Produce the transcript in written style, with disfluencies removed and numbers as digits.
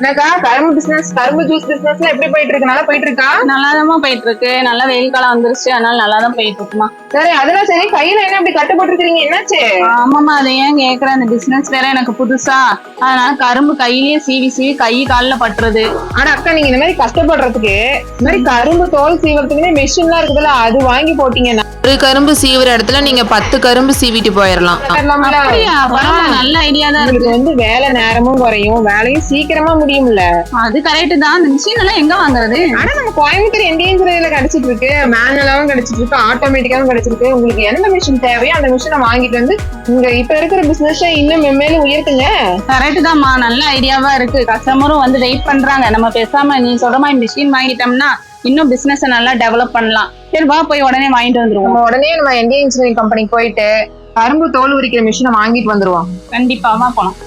என்னக்கா கரும்பு ஜூஸ் பிசினஸ்ல எப்படி போயிட்டு இருக்கு? நல்லா போயிட்டு இருக்கா? நல்லாதான் போயிட்டு இருக்கு. நல்லா வெயில் காலம் வந்துருச்சு, அதனால நல்லாதான் போயிட்டு இருக்குமா. சரி, அதெல்லாம் சரி. கையில என்ன இப்படி கட்டுப்பட்டு இருக்கீங்க? என்னாச்சு? ஆமாமா, அதை ஏன் கேக்குற? அந்த பிசினஸ் வேற எனக்கு புதுசா, அதனால கரும்பு கையிலேயே சீவி சீவி கை கால்ல பட்டுறது. ஆனா அக்கா, நீங்க இந்த மாதிரி கஷ்டப்படுறதுக்கு இந்த மாதிரி கரும்பு தோல் சீவறதுக்குன்னே மெஷின் எல்லாம் இருக்குதுல்ல, அது வாங்கி போட்டீங்கன்னா ஒரு கரும்பு சீவுற இடத்துல நீங்க 10 கரும்பு சீவிட்டு போயிடலாம். அப்படியா? பரவாயில்ல, நல்ல ஐடியா தான் இருக்கு. உங்களுக்கு வந்து வேலை நேரமும் குறையும், வேலையும் சீக்கிரமா முடியும்ல. அது கரெக்ட் தான். அந்த மிஷின் எல்லாம் எங்க வாங்குறது? ஆனா நம்ம கோயம்புத்தூர் என்டிஎன்ஸ்ல கிடைச்சிட்டு இருக்கு, மேனுவலாவும் கிடைச்சிட்டு இருக்கு, ஆட்டோமேட்டிக்காவும் கிடைச்சிருக்கு. உங்களுக்கு எந்த மிஷின் தேவையோ அந்த மிஷினை வாங்கிட்டு வந்து இங்க இப்ப இருக்கிற பிசினஸ் இன்னும் மென்மேலும் உயர்த்துங்க. கரெக்ட் தான்மா, நல்ல ஐடியாவா இருக்கு. கஸ்டமரும் வந்து வெயிட் பண்றாங்க. நம்ம பேசாம நீ சொல்ற மாதிரி மிஷின் வாங்கிட்டோம்னா இன்னும் பிசினஸ் நல்லா டெவலப் பண்ணலாம். சரி வா, போய் உடனே வாங்கிட்டு வந்துருவோம். உடனே நம்ம என்டிஎன்ஸ் கம்பெனிக்கு போயிட்டு கரும்பு தோல் உரிக்கிற மிஷினை வாங்கிட்டு வந்துருவோம். கண்டிப்பா வா போலாம்.